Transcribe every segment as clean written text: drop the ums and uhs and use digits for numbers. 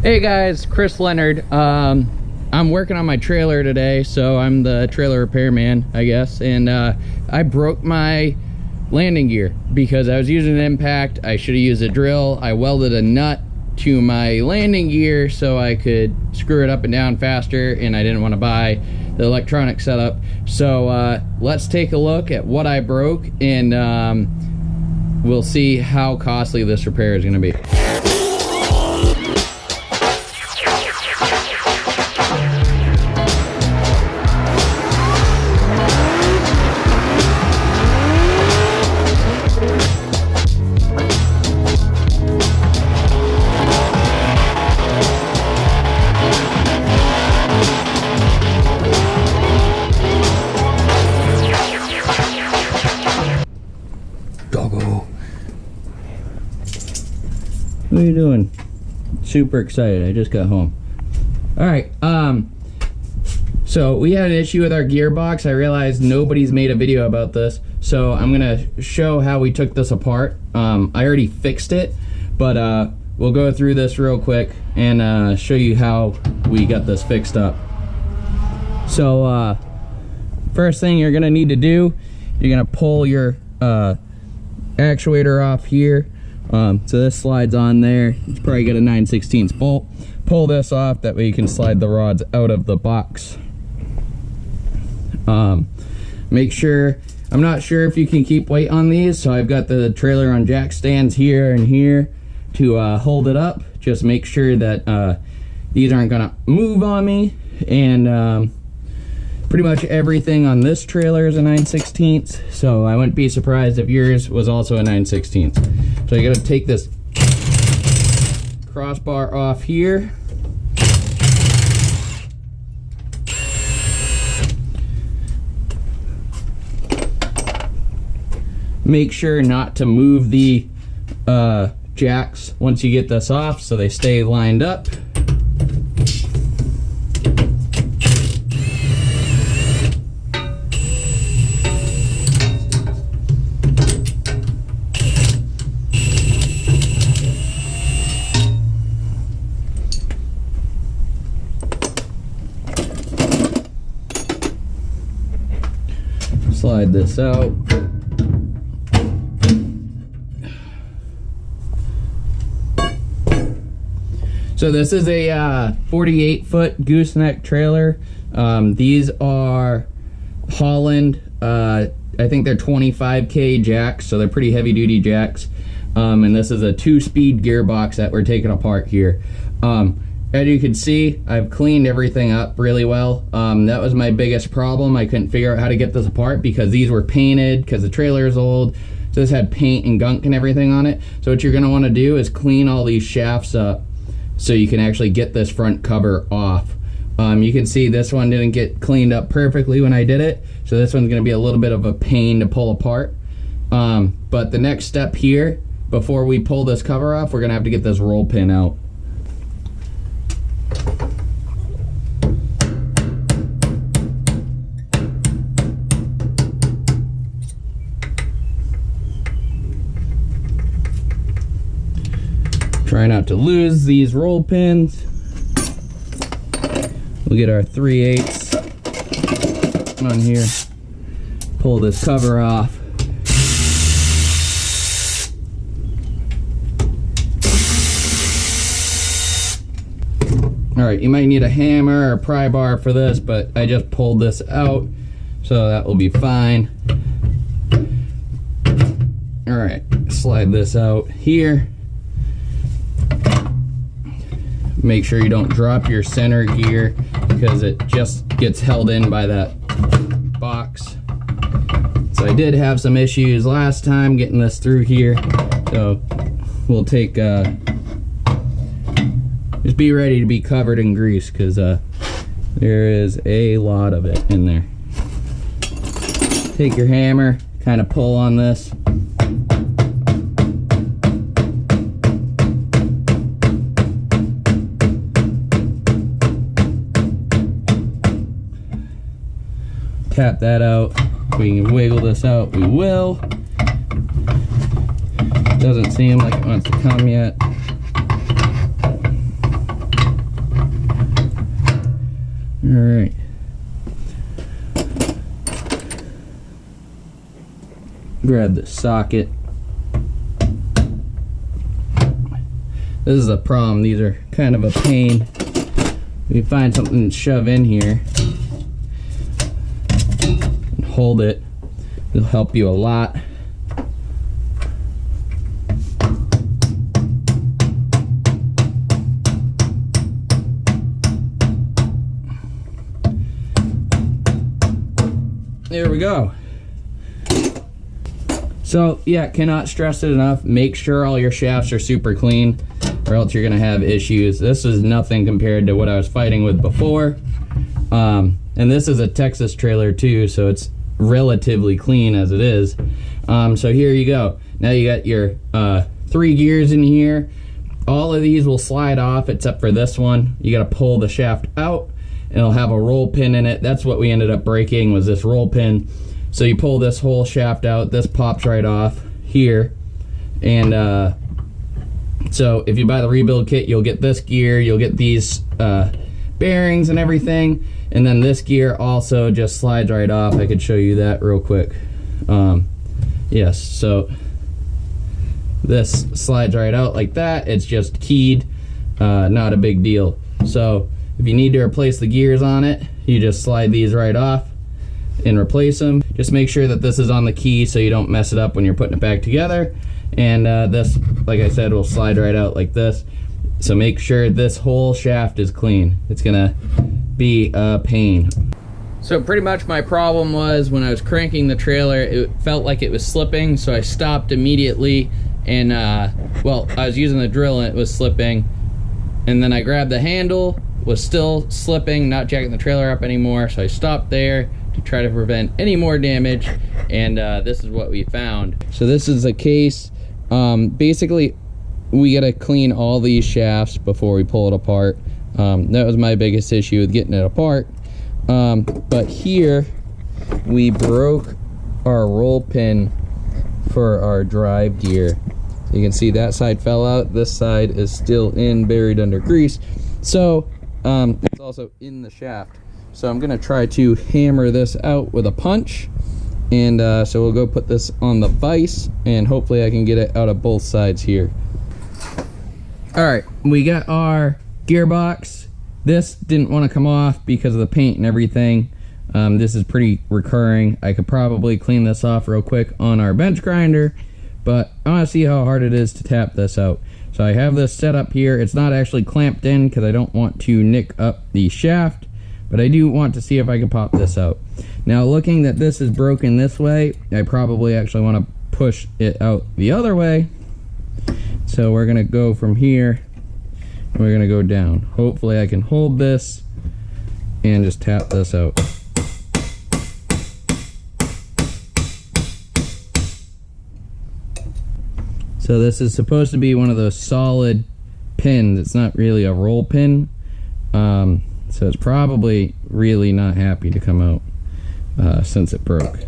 Hey guys, Chris Leonard. I'm working on my trailer today, so I'm the trailer repairman, I guess, and I broke my landing gear because I was using an impact. I should have used a drill. I welded a nut to my landing gear so I could screw it up and down faster, and I didn't want to buy the electronic setup. So let's take a look at what I broke, and we'll see how costly this repair is going to be. What are you doing? Super excited. I just got home. Alright, so we had an issue with our gearbox. I realized nobody's made a video about this, so I'm gonna show how we took this apart. I already fixed it, but we'll go through this real quick and show you how we got this fixed up. So first thing you're gonna need to do, you're gonna pull your actuator off here. So this slides on there. It's probably got a 9/16 bolt. Pull this off, that way you can slide the rods out of the box. Make sure, I'm not sure if you can keep weight on these, so I've got the trailer on jack stands here and here to hold it up. Just make sure that these aren't gonna move on me, and pretty much everything on this trailer is a 9/16, so I wouldn't be surprised if yours was also a 9/16. So you gotta take this crossbar off here. Make sure not to move the jacks once you get this off, so they stay lined up. Slide this out. So this is a 48-foot gooseneck trailer. These are Holland. I think they're 25K jacks, so they're pretty heavy-duty jacks. And this is a 2-speed gearbox that we're taking apart here. As you can see, I've cleaned everything up really well. That was my biggest problem. I couldn't figure out how to get this apart because these were painted, because the trailer is old. So this had paint and gunk and everything on it. So what you're gonna wanna do is clean all these shafts up so you can actually get this front cover off. You can see this one didn't get cleaned up perfectly when I did it. So this one's gonna be a little bit of a pain to pull apart. But the next step here, before we pull this cover off, we're gonna have to get this roll pin out. Try not to lose these roll pins. We'll get our 3/8 on here. Pull this cover off. Alright, you might need a hammer or a pry bar for this, but I just pulled this out, so that will be fine. Alright, slide this out here. Make sure you don't drop your center gear because it just gets held in by that box. So I did have some issues last time getting this through here, so we'll take just be ready to be covered in grease, because there is a lot of it in there. Take your hammer, kind of pull on this. Tap that out. If we can wiggle this out, we will. Doesn't seem like it wants to come yet. right. Grab the socket. This is a problem. These are kind of a pain. If you find something to shove in here and hold it, it'll help you a lot. There we go. So yeah, cannot stress it enough. Make sure all your shafts are super clean, or else you're gonna have issues. This is nothing compared to what I was fighting with before. And this is a Texas trailer too, so it's relatively clean as it is. So here you go. Now you got your 3 gears in here. All of these will slide off except for this one. You gotta pull the shaft out, and it'll have a roll pin in it. That's what we ended up breaking, was this roll pin. So you pull this whole shaft out, this pops right off here. And so if you buy the rebuild kit, you'll get this gear, you'll get these bearings and everything. And then this gear also just slides right off. I could show you that real quick. Yes, so this slides right out like that. It's just keyed, not a big deal. So if you need to replace the gears on it, you just slide these right off and replace them. Just make sure that this is on the key so you don't mess it up when you're putting it back together. And this, like I said, will slide right out like this. So make sure this whole shaft is clean. It's gonna be a pain. So pretty much my problem was when I was cranking the trailer, it felt like it was slipping, so I stopped immediately. And well, I was using the drill and it was slipping. And then I grabbed the handle, was still slipping, not jacking the trailer up anymore, so I stopped there to try to prevent any more damage. And this is what we found. So this is a case. Basically, we gotta clean all these shafts before we pull it apart. That was my biggest issue with getting it apart. But here we broke our roll pin for our drive gear. You can see that side fell out, this side is still in, buried under grease. So it's also in the shaft. So I'm gonna try to hammer this out with a punch. And so we'll go put this on the vise, and hopefully I can get it out of both sides here. All right, we got our gearbox. This didn't want to come off because of the paint and everything. This is pretty recurring. I could probably clean this off real quick on our bench grinder, but I want to see how hard it is to tap this out. So I have this set up here. It's not actually clamped in because I don't want to nick up the shaft, but I do want to see if I can pop this out. Now, looking that this is broken this way, I probably actually want to push it out the other way. So we're gonna go from here, and we're gonna go down. Hopefully I can hold this and just tap this out. So this is supposed to be one of those solid pins. It's not really a roll pin. So it's probably really not happy to come out since it broke.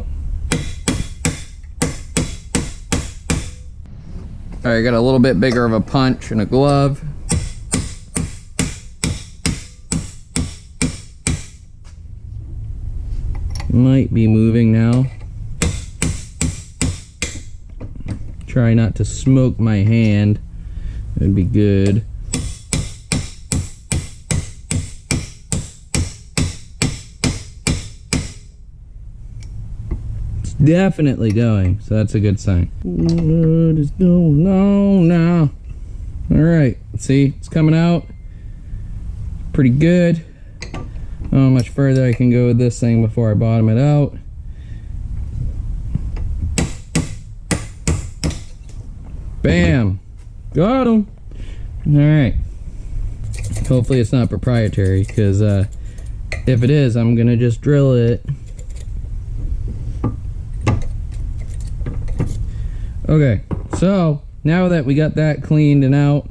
All right, got a little bit bigger of a punch and a glove. Might be moving now. Try not to smoke my hand. That'd be good. It's definitely going, so that's a good sign. What is going on now? All right, see, it's coming out. Pretty good. I don't know how much further I can go with this thing before I bottom it out. Bam! Got him! Alright. Hopefully it's not proprietary, because if it is, I'm gonna just drill it. Okay, so now that we got that cleaned and out,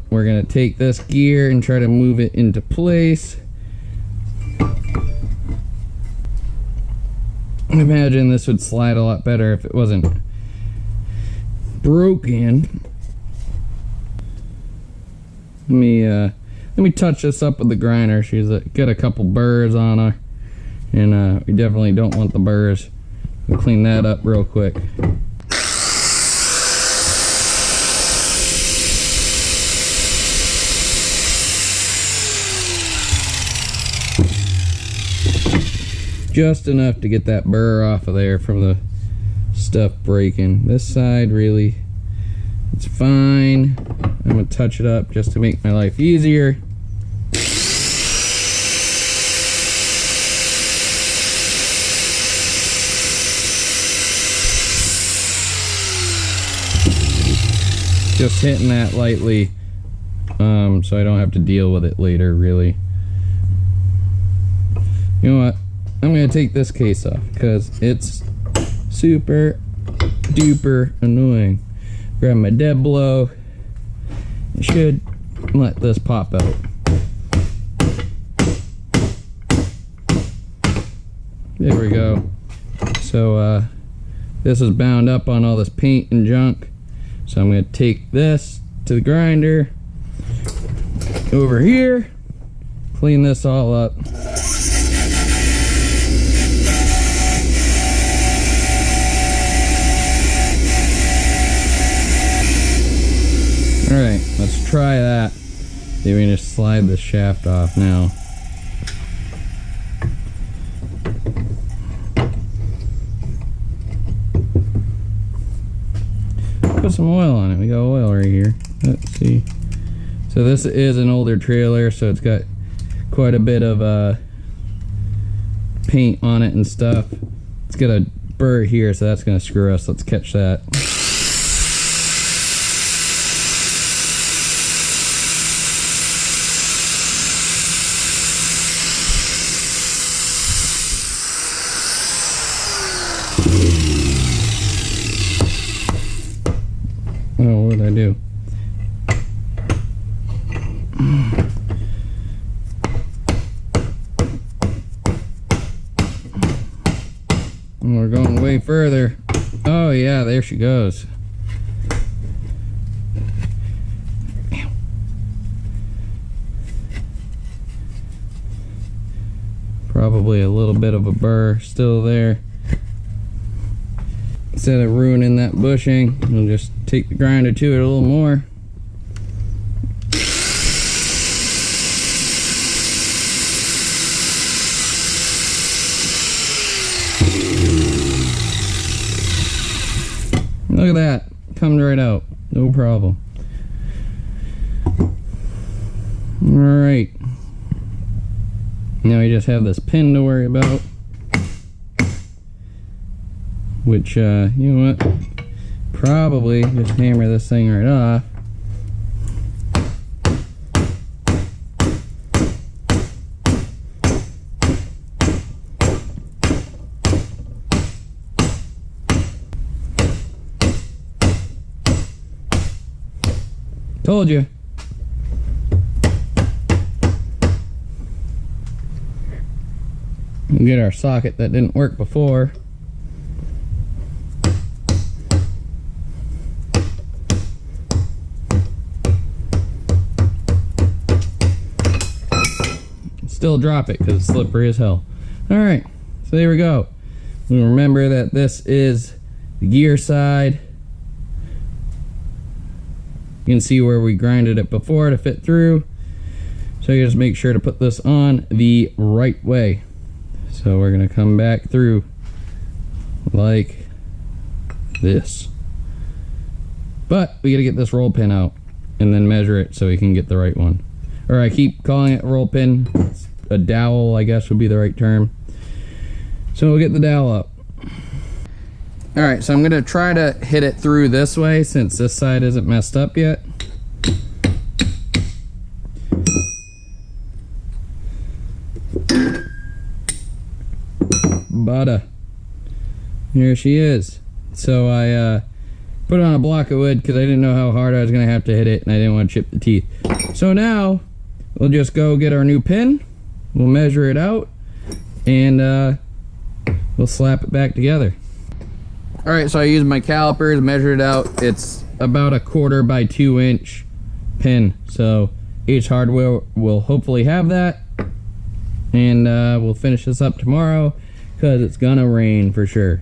we're gonna take this gear and try to move it into place. I imagine this would slide a lot better if it wasn't broken. Let let me touch this up with the grinder. She's got a couple burrs on her, and we definitely don't want the burrs. We'll clean that up real quick. Just enough to get that burr off of there from the stuff breaking. This side, really, it's fine. I'm gonna touch it up just to make my life easier. Just hitting that lightly, so I don't have to deal with it later, really. You know what? I'm gonna take this case off because it's super duper annoying. Grab my dead blow. It should let this pop out. There we go. So this is bound up on all this paint and junk. So I'm gonna take this to the grinder over here, clean this all up. Alright, let's try that. See if we can just slide the shaft off now. Put some oil on it. We got oil right here. Let's see. So this is an older trailer, so it's got quite a bit of paint on it and stuff. It's got a burr here, so that's going to screw us. Let's catch that. Oh, what did I do? And we're going way further. Oh yeah, there she goes. Probably a little bit of a burr still there. Instead of ruining that bushing, we'll just take the grinder to it a little more. Look at that, coming right out, no problem. Alright, now we just have this pin to worry about. Which, you know what, probably just hammer this thing right off. Told you. We'll get our socket that didn't work before. Still drop it because it's slippery as hell. Alright, so there we go. We remember that this is the gear side. You can see where we grinded it before to fit through. So you just make sure to put this on the right way. So we're going to come back through like this. But we got to get this roll pin out and then measure it so we can get the right one. Or I keep calling it roll pin. It's a dowel, I guess would be the right term. So we'll get the dowel up. Alright, so I'm going to try to hit it through this way since this side isn't messed up yet. Bada. Here she is. So I put it on a block of wood because I didn't know how hard I was going to have to hit it and I didn't want to chip the teeth. So now we'll just go get our new pin. We'll measure it out and we'll slap it back together. Alright, so I used my calipers, measured it out. It's about a 1/4 by 2 inch pin. So Ace Hardware will hopefully have that, and we'll finish this up tomorrow because it's gonna rain for sure.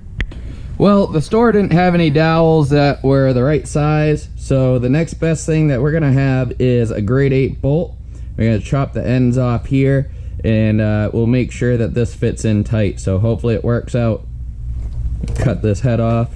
Well, the store didn't have any dowels that were the right size, so the next best thing that we're gonna have is a grade 8 bolt. We're gonna chop the ends off here, and we'll make sure that this fits in tight, so hopefully it works out. Cut this head off.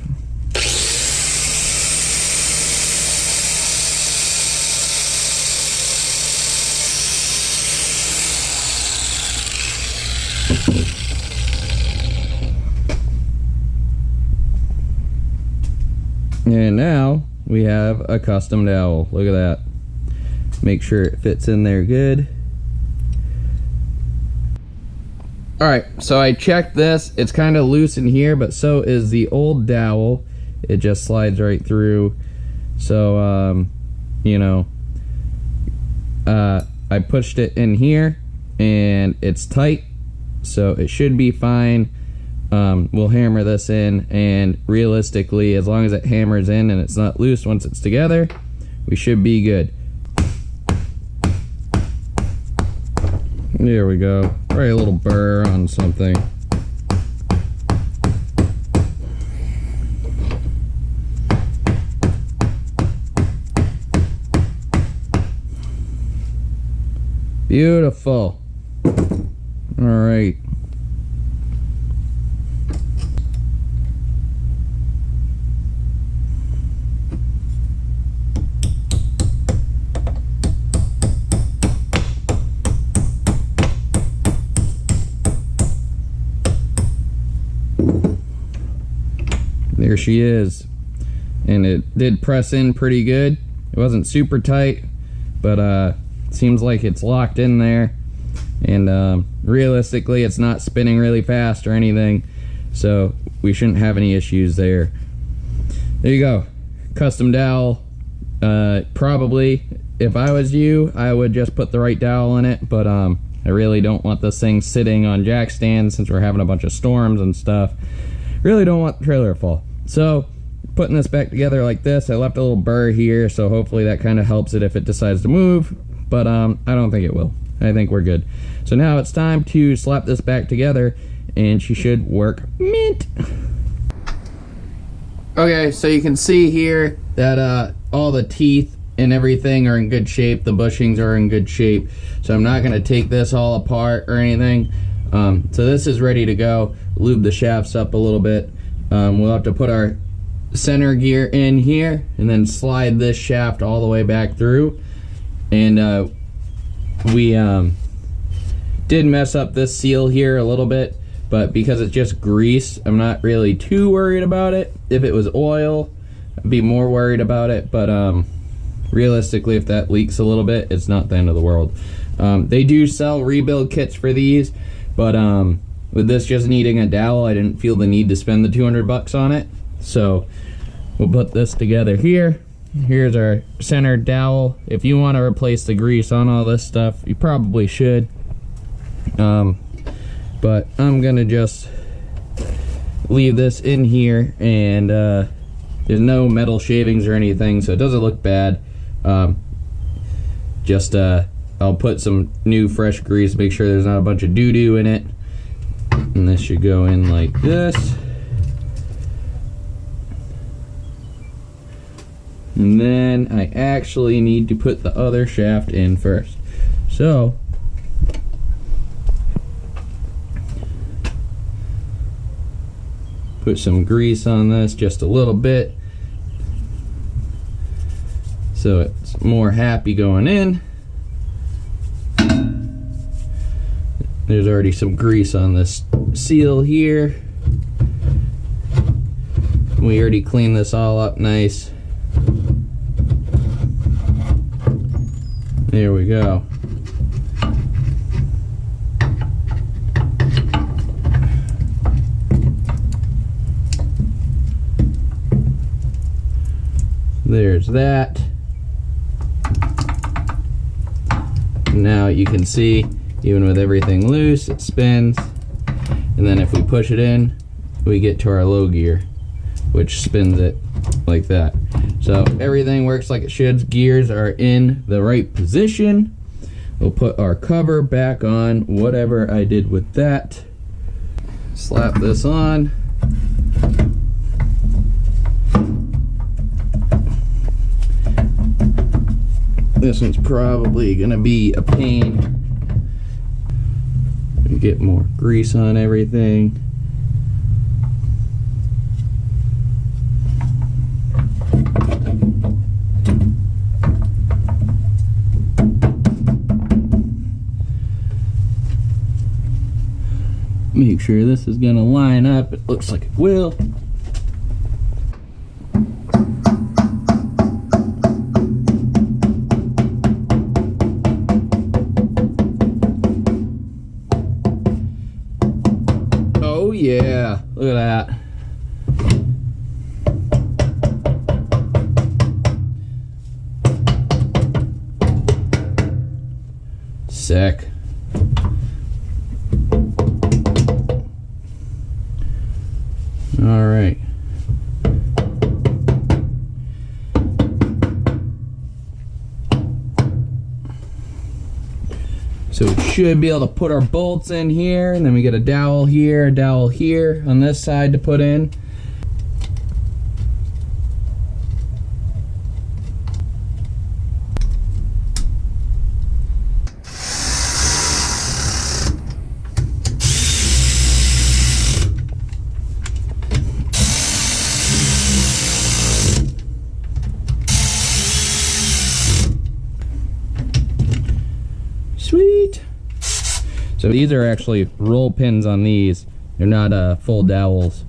And now we have a custom dowel. Look at that. Make sure it fits in there good. Alright, so I checked this. It's kind of loose in here, but so is the old dowel. It just slides right through. So, you know, I pushed it in here and it's tight, so it should be fine. We'll hammer this in, and realistically, as long as it hammers in and it's not loose once it's together, we should be good. There we go. Probably a little burr on something. Beautiful. All right. There she is, and it did press in pretty good. It wasn't super tight, but seems like it's locked in there, and realistically it's not spinning really fast or anything, so we shouldn't have any issues there. There you go, custom dowel. Probably if I was you, I would just put the right dowel in it, but I really don't want this thing sitting on jack stands since we're having a bunch of storms and stuff. Really don't want the trailer to fall. So putting this back together like this, I left a little burr here, so hopefully that kind of helps it if it decides to move, but I don't think it will. I think we're good. So now it's time to slap this back together, and she should work mint. Okay, so you can see here that all the teeth and everything are in good shape. The bushings are in good shape, so I'm not going to take this all apart or anything. So this is ready to go. Lube the shafts up a little bit. We'll have to put our center gear in here and then slide this shaft all the way back through. And we did mess up this seal here a little bit, but because it's just grease, I'm not really too worried about it. If it was oil, I'd be more worried about it, but realistically, if that leaks a little bit, it's not the end of the world. They do sell rebuild kits for these, but with this just needing a dowel, I didn't feel the need to spend the 200 bucks on it. So we'll put this together here. Here's our center dowel. If you want to replace the grease on all this stuff, you probably should. But I'm gonna just leave this in here, and there's no metal shavings or anything, so it doesn't look bad. I'll put some new fresh grease, make sure there's not a bunch of doo-doo in it. And this should go in like this. And then I actually need to put the other shaft in first. So put some grease on this, just a little bit, so it's more happy going in. There's already some grease on this seal here. We already cleaned this all up nice. There we go. There's that. Now you can see, even with everything loose, it spins, and then if we push it in, we get to our low gear, which spins it like that. So everything works like it should. Gears are in the right position. we'll put our cover back on, whatever I did with that. Slap this on. This one's probably gonna be a pain. Get more grease on everything. Make sure this is gonna line up. It looks like it will. Oh yeah, look at that. Sick. All right. So we should be able to put our bolts in here, and then we get a dowel here on this side to put in. Sweet. So these are actually roll pins on these. They're not full dowels.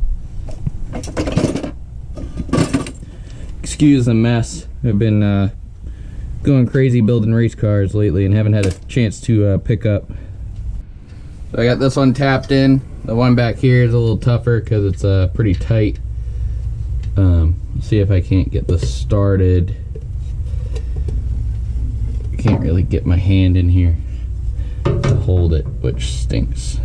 Excuse the mess. I've been going crazy building race cars lately and haven't had a chance to pick up. So I got this one tapped in. The one back here is a little tougher because it's pretty tight. See if I can't get this started. I can't really get my hand in here to hold it, which stinks.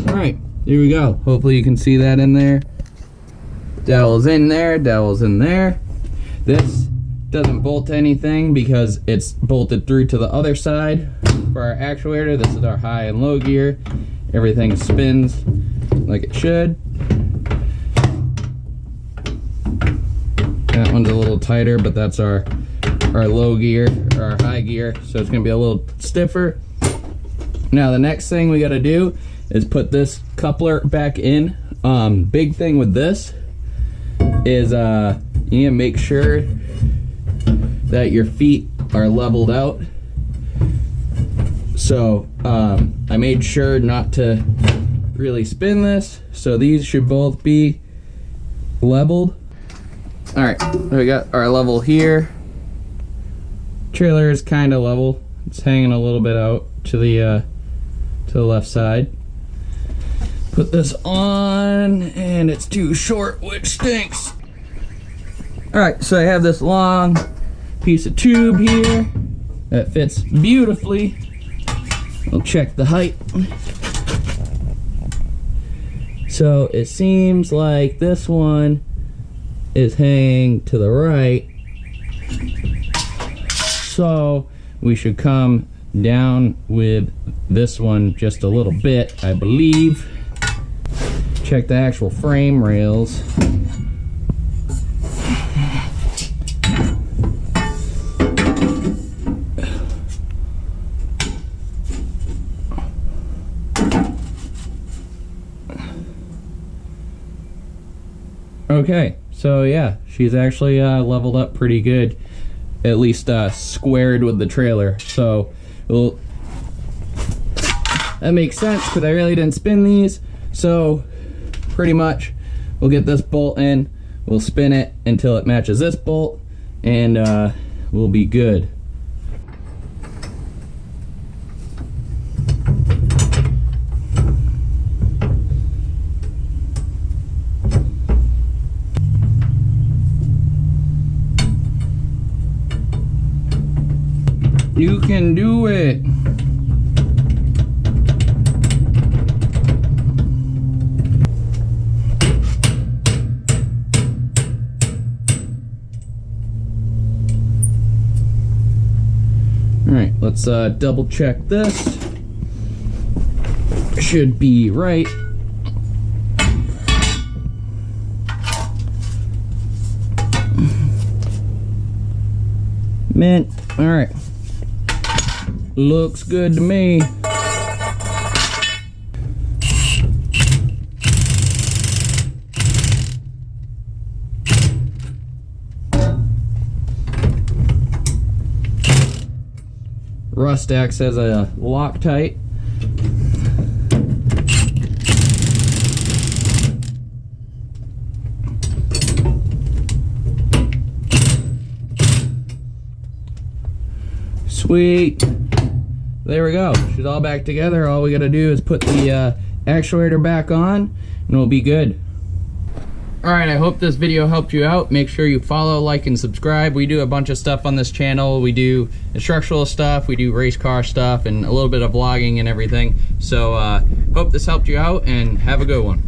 Alright, here we go. Hopefully you can see that in there. Dowel's in there, dowel's in there. This doesn't bolt to anything because it's bolted through to the other side. For our actuator, this is our high and low gear. Everything spins like it should. That one's a little tighter, but that's our low gear, or our high gear, so it's gonna be a little stiffer. Now the next thing we gotta do is put this coupler back in. Big thing with this is you need to make sure that your feet are leveled out. So I made sure not to really spin this, so these should both be leveled. All right, so we got our level here. Trailer is kind of level. It's hanging a little bit out to the left side. Put this on, and it's too short, which stinks. All right, so I have this long piece of tube here that fits beautifully. I'll check the height. So it seems like this one is hanging to the right, so we should come down with this one just a little bit, I believe. Check the actual frame rails. Okay, so yeah, she's actually leveled up pretty good, at least squared with the trailer. So that makes sense because I really didn't spin these. So pretty much we'll get this bolt in, we'll spin it until it matches this bolt, and we'll be good. You can do it. Let's double check this. Should be right. Mint. All right. Looks good to me. Rust acts as a Loctite. Sweet. There we go. She's all back together. All we gotta do is put the actuator back on and we'll be good. Alright, I hope this video helped you out. Make sure you follow, like, and subscribe. We do a bunch of stuff on this channel. We do instructional stuff, we do race car stuff, and a little bit of vlogging and everything. So hope this helped you out, and have a good one.